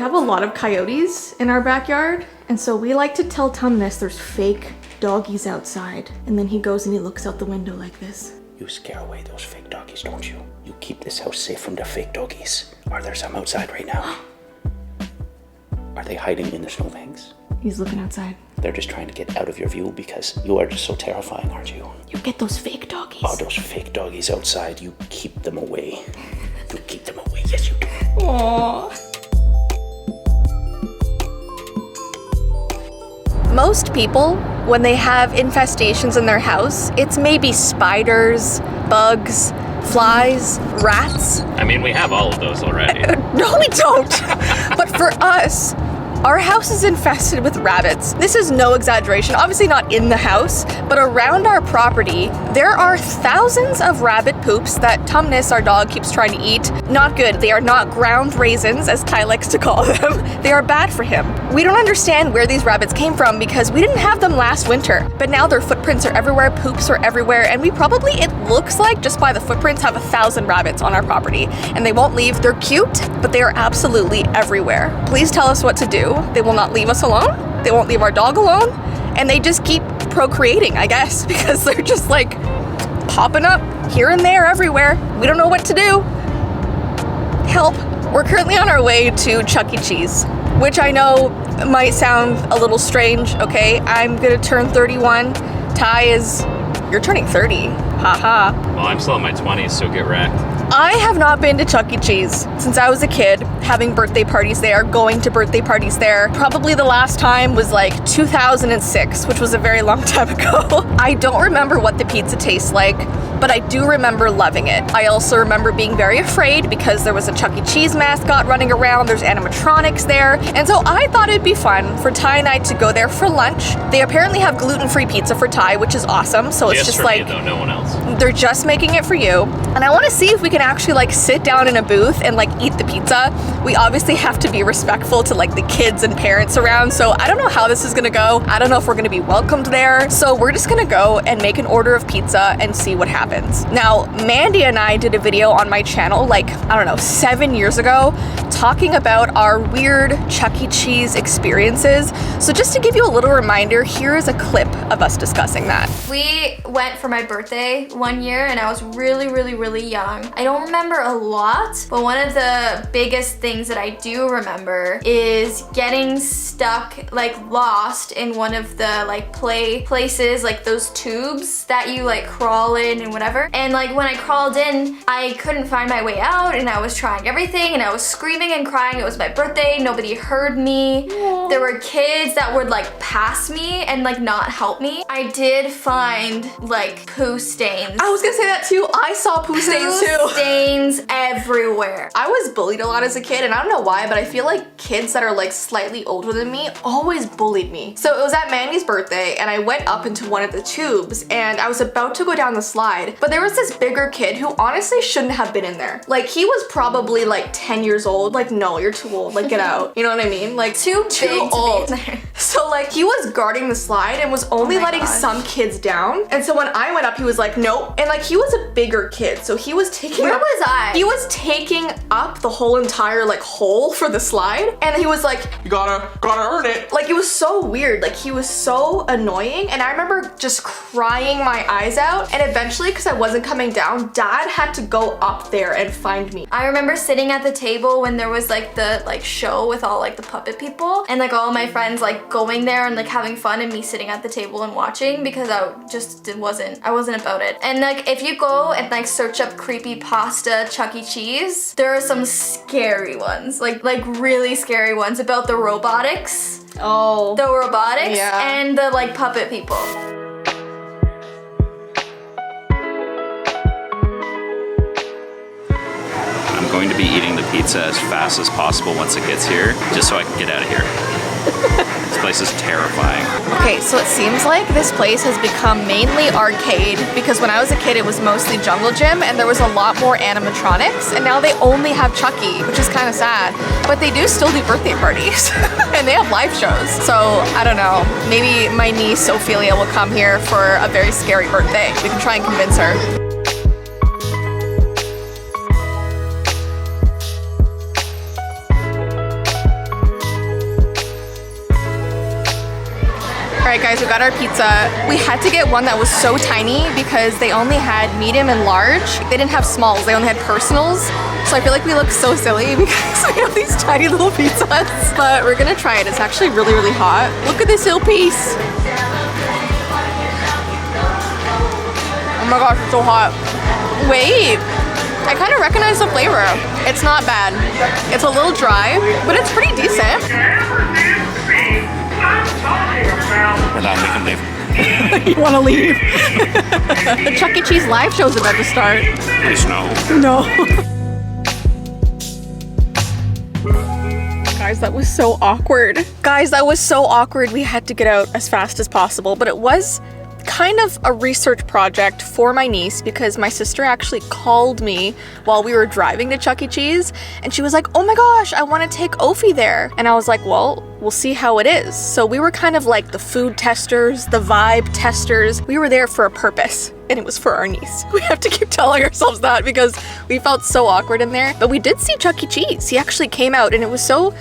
have a lot of coyotes in our backyard, and so we like to tell Tumnus there's fake doggies outside, and then he goes and he looks out the window like this. You scare away those fake doggies, don't you? You keep this house safe from the fake doggies. Are there some outside right now? Are they hiding in the snowbanks? He's looking outside. They're just trying to get out of your view because you are just so terrifying, aren't you? You get those fake doggies. Oh, those fake doggies outside, you keep them away. You keep them away, yes you do. Aww. Most people, when they have infestations in their house, it's maybe spiders, bugs, flies, rats. I mean, we have all of those already. No, we don't. But for us, our house is infested with rabbits. This is no exaggeration. Obviously not in the house, but around our property, there are thousands of rabbit poops that Tumnus, our dog, keeps trying to eat. Not good. They are not ground raisins, as Ty likes to call them. They are bad for him. We don't understand where these rabbits came from because we didn't have them last winter, but now their footprints are everywhere, poops are everywhere, and we probably, it looks like, just by the footprints, have 1,000 rabbits on our property, and they won't leave. They're cute, but they are absolutely everywhere. Please tell us what to do. They will not leave us alone. They won't leave our dog alone. And they just keep procreating, I guess, because they're just like popping up here and there everywhere. We don't know what to do. Help. We're currently on our way to Chuck E. Cheese, which I know might sound a little strange, okay? I'm gonna turn 31. Ty is, you're turning 30. Haha. Well, I'm still in my 20s, so get wrecked. I have not been to Chuck E. Cheese since I was a kid, having birthday parties there, going to birthday parties there. Probably the last time was like 2006, which was a very long time ago. I don't remember what the pizza tastes like, but I do remember loving it. I also remember being very afraid because there was a Chuck E. Cheese mascot running around, there's animatronics there, and so I thought it'd be fun for Ty and I to go there for lunch. They apparently have gluten-free pizza for Ty, which is awesome, so it's just for like, me, though, no one else. They're just making it for you. And I want to see if we can actually like sit down in a booth and like eat the pizza. We obviously have to be respectful to like the kids and parents around, so I don't know how this is gonna go. I don't know if we're gonna be welcomed there. So we're just gonna go and make an order of pizza and see what happens. Now, Mandy and I did a video on my channel like, I don't know, 7 years ago, talking about our weird Chuck E. Cheese experiences. So just to give you a little reminder, here is a clip of us discussing that. We went for my birthday one year and I was really young. I don't remember a lot, but one of the biggest things that I do remember is getting stuck, like lost in one of the like play places, like those tubes that you like crawl in and whatever. And like when I crawled in, I couldn't find my way out and I was trying everything and I was screaming and crying. It was my birthday, nobody heard me. Aww. There were kids that would like pass me and like not help me. I did find like poo stains. I was gonna say that too. I saw poo stains too. Stains everywhere. I was bullied a lot as a kid, and I don't know why, but I feel like kids that are like slightly older than me always bullied me. So it was at Mandy's birthday, and I went up into one of the tubes, and I was about to go down the slide, but there was this bigger kid who honestly shouldn't have been in there. Like, he was probably like 10 years old. Like, no, you're too old. Like, get out. You know what I mean? Like, too old. So like, he was guarding the slide and was only letting some kids down. And so when I went up, he was like, nope. And like, he was a bigger kid, so he was taking Where was I? He was taking up the whole entire like hole for the slide, and he was like, you gotta earn it. Like, it was so weird. Like, he was so annoying, and I remember just crying my eyes out. And eventually, because I wasn't coming down, Dad had to go up there and find me. I remember sitting at the table when there was like the like show with all like the puppet people, and like all my friends like going there and like having fun, and me sitting at the table and watching because I wasn't about it. And like, if you go and like search up creepypasta Chuck E. Cheese, there are some scary ones, like really scary ones about the robotics. Oh. The robotics, yeah. And the like puppet people. I'm going to be eating the pizza as fast as possible once it gets here, just so I can get out of here. This place is terrifying. Okay, so it seems like this place has become mainly arcade because when I was a kid it was mostly Jungle Gym and there was a lot more animatronics, and now they only have Chucky, which is kind of sad. But they do still do birthday parties and they have live shows. So I don't know, maybe my niece Ophelia will come here for a very scary birthday. We can try and convince her. right, guys, we got our pizza. We had to get one that was so tiny because they only had medium and large. They didn't have smalls, they only had personals. So I feel like we look so silly because we have these tiny little pizzas. But we're gonna try it. It's actually really, really hot. Look at this little piece. Oh my gosh, it's so hot. Wait, I kind of recognize the flavor. It's not bad. It's a little dry, but it's pretty decent. We're done, we can leave. You want to leave? The Chuck E. Cheese live show's about to start. Please no. No. Guys, that was so awkward. Guys, that was so awkward. We had to get out as fast as possible, but it was kind of a research project for my niece because my sister actually called me while we were driving to Chuck E. Cheese and she was like, oh my gosh, I want to take Ophi there. And I was like, well, we'll see how it is. So we were kind of like the food testers, the vibe testers. We were there for a purpose and it was for our niece. We have to keep telling ourselves that because we felt so awkward in there. But we did see Chuck E. Cheese. He actually came out and it was so,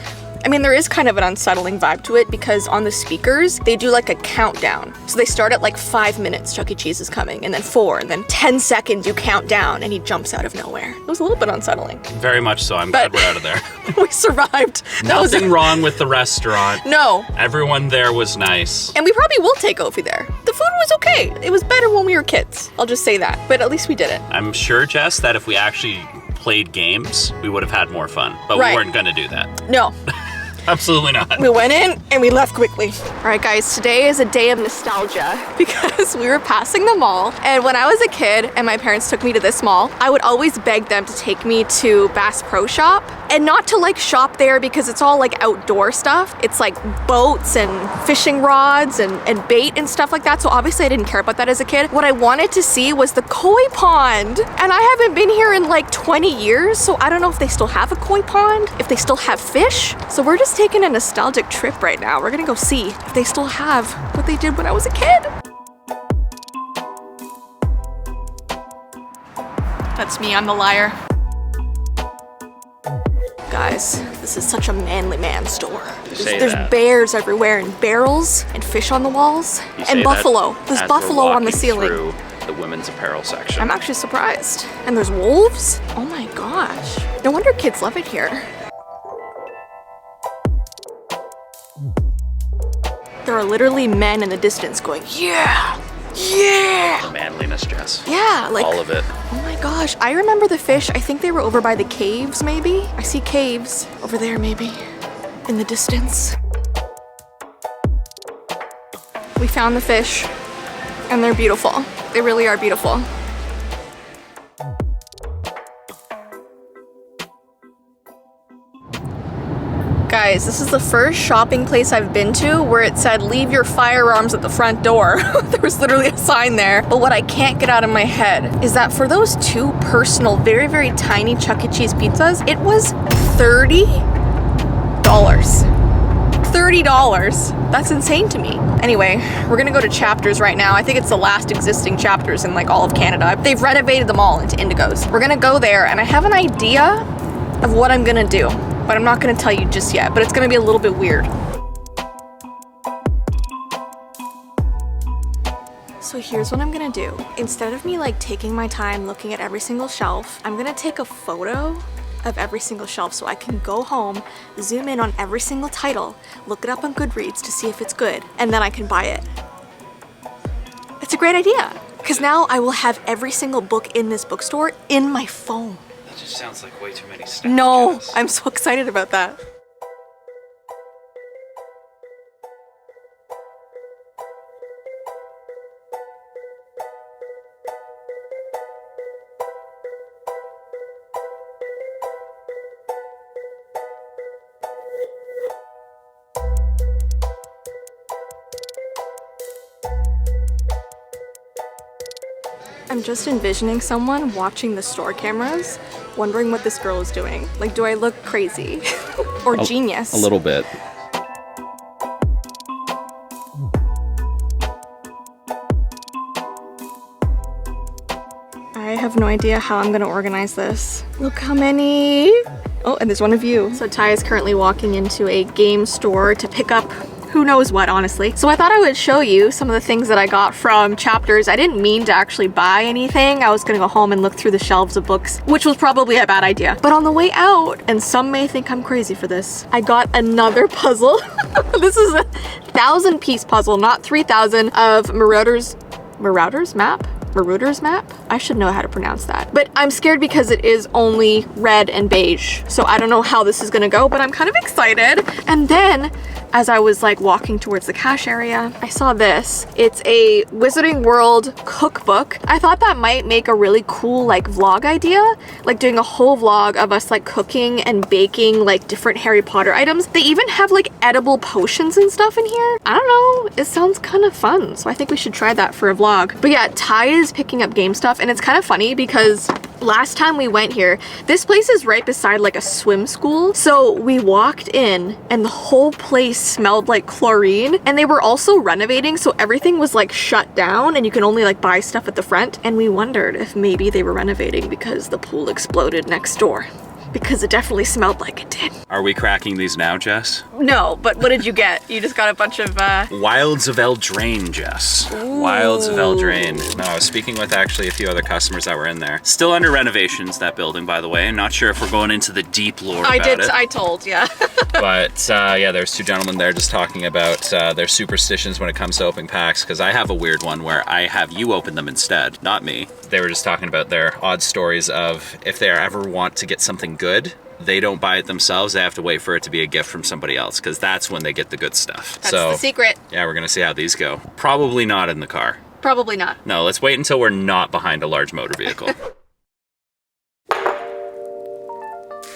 I mean, there is kind of an unsettling vibe to it because on the speakers, they do like a countdown. So they start at like 5 minutes, Chuck E. Cheese is coming, and then 4, and then 10 seconds you count down, and he jumps out of nowhere. It was a little bit unsettling. Very much so. I'm glad we're out of there. We survived. Nothing wrong with the restaurant. No. Everyone there was nice. And we probably will take Ophi there. The food was okay. It was better when we were kids. I'll just say that. But at least we did it. I'm sure, Jess, that if we actually played games, we would have had more fun. But Right. we weren't going to do that. No. Absolutely not. We went in and we left quickly. All right, guys, today is a day of nostalgia because we were passing the mall. And when I was a kid and my parents took me to this mall, I would always beg them to take me to Bass Pro Shop and not to like shop there because it's all like outdoor stuff. It's like boats and fishing rods and bait and stuff like that. So obviously I didn't care about that as a kid. What I wanted to see was the koi pond. And I haven't been here in like 20 years. So I don't know if they still have a koi pond, if they still have fish. So we're just taking a nostalgic trip right now. We're gonna go see if they still have what they did when I was a kid. That's me, I'm the liar. Guys, this is such a manly man store. There's bears everywhere and barrels and fish on the walls and buffalo. There's buffalo on the ceiling. Through the women's apparel section. I'm actually surprised. And there's wolves. Oh my gosh. No wonder kids love it here. There are literally men in the distance going, yeah, yeah. The manliness, Jess. Yeah, like all of it. Oh my gosh, I remember the fish. I think they were over by the caves, maybe. I see caves over there, maybe, in the distance. We found the fish, and they're beautiful. They really are beautiful. Guys, this is the first shopping place I've been to where it said, leave your firearms at the front door. There was literally a sign there. But what I can't get out of my head is that for those 2 personal, very, very tiny Chuck E. Cheese pizzas, it was $30. $30. That's insane to me. Anyway, we're gonna go to Chapters right now. I think it's the last existing Chapters in like all of Canada. They've renovated them all into Indigos. We're gonna go there and I have an idea of what I'm gonna do. But I'm not gonna tell you just yet, but it's gonna be a little bit weird. So here's what I'm gonna do. Instead of me like taking my time looking at every single shelf, I'm gonna take a photo of every single shelf so I can go home, zoom in on every single title, look it up on Goodreads to see if it's good, and then I can buy it. It's a great idea, because now I will have every single book in this bookstore in my phone. That just sounds like way too many steps. No, Jess. I'm so excited about that. I'm just envisioning someone watching the store cameras, wondering what this girl is doing. Like, do I look crazy? Or genius? A little bit. I have no idea how I'm gonna organize this. Look how many. Oh, and there's one of you. So Ty is currently walking into a game store to pick up who knows what, honestly. So I thought I would show you some of the things that I got from Chapters. I didn't mean to actually buy anything. I was gonna go home and look through the shelves of books, which was probably a bad idea. But on the way out, and some may think I'm crazy for this, I got another puzzle. This is a 1,000-piece puzzle, not 3,000, of Marauder's Map? Marauder's Map? I should know how to pronounce that. But I'm scared because it is only red and beige. So I don't know how this is gonna go, but I'm kind of excited. And then, as I was like walking towards the cash area, I saw this. It's a Wizarding World cookbook. I thought that might make a really cool like vlog idea, like doing a whole vlog of us like cooking and baking like different Harry Potter items. They even have like edible potions and stuff in here. I don't know, it sounds kind of fun. So I think we should try that for a vlog. But yeah, Ty is picking up game stuff, and it's kind of funny because last time we went here, this place is right beside like a swim school. So we walked in and the whole place smelled like chlorine, and they were also renovating, so everything was like shut down and you can only like buy stuff at the front. And we wondered if maybe they were renovating because the pool exploded next door, because it definitely smelled like it did. Are we cracking these now, Jess? No, but what did you get? You just got a bunch of Wilds of Eldraine, Jess. Ooh. Wilds of Eldraine. No, I was speaking with actually a few other customers that were in there. Still under renovations, that building, by the way. Not sure if we're going into the deep lore about it. I told, yeah. But yeah, there's two gentlemen there just talking about their superstitions when it comes to opening packs, because I have a weird one where I have you open them instead, not me. They were just talking about their odd stories of if they ever want to get something good, they don't buy it themselves. They have to wait for it to be a gift from somebody else, because that's when they get the good stuff. That's the secret. Yeah, we're gonna see how these go. Probably not in the car. Probably not. No, let's wait until we're not behind a large motor vehicle.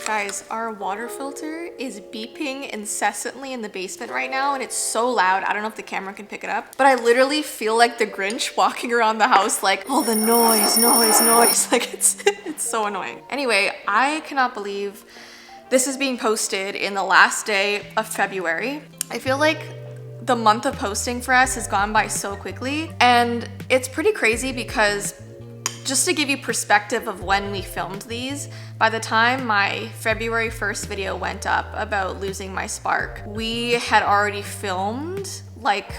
Guys, our water filter is beeping incessantly in the basement right now, and it's so loud. I don't know if the camera can pick it up, but I literally feel like the Grinch walking around the house like, oh, the noise. Like it's so annoying. Anyway, I cannot believe this is being posted in the last day of February. I feel like the month of posting for us has gone by so quickly, and it's pretty crazy because just to give you perspective of when we filmed these, by the time my February 1st video went up about losing my spark, we had already filmed like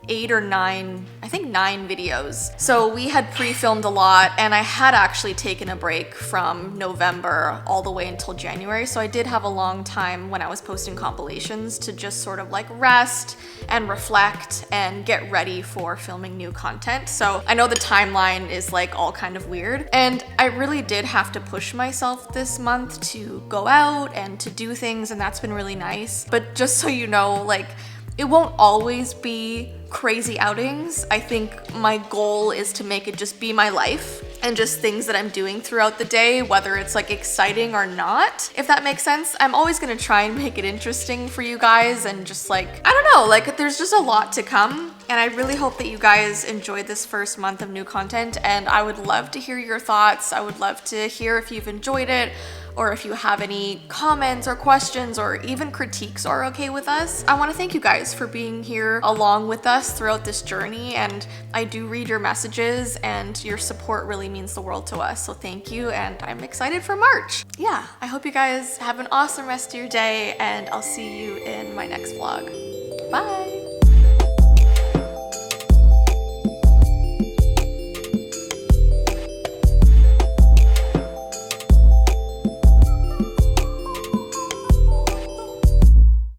8 or 9, I think 9 videos. So we had pre-filmed a lot, and I had actually taken a break from November all the way until January. So I did have a long time when I was posting compilations to just sort of like rest and reflect and get ready for filming new content. So I know the timeline is like all kind of weird, and I really did have to push myself this month to go out and to do things, and that's been really nice. But just so you know, like, it won't always be crazy outings. I think my goal is to make it just be my life and just things that I'm doing throughout the day, whether it's like exciting or not, if that makes sense. I'm always gonna try and make it interesting for you guys, and just like, I don't know, like there's just a lot to come. And I really hope that you guys enjoyed this first month of new content, and I would love to hear your thoughts. I would love to hear if you've enjoyed it, or if you have any comments or questions or even critiques are okay with us. I want to thank you guys for being here along with us throughout this journey, and I do read your messages, and your support really means the world to us, so thank you, and I'm excited for March. Yeah, I hope you guys have an awesome rest of your day, and I'll see you in my next vlog. Bye!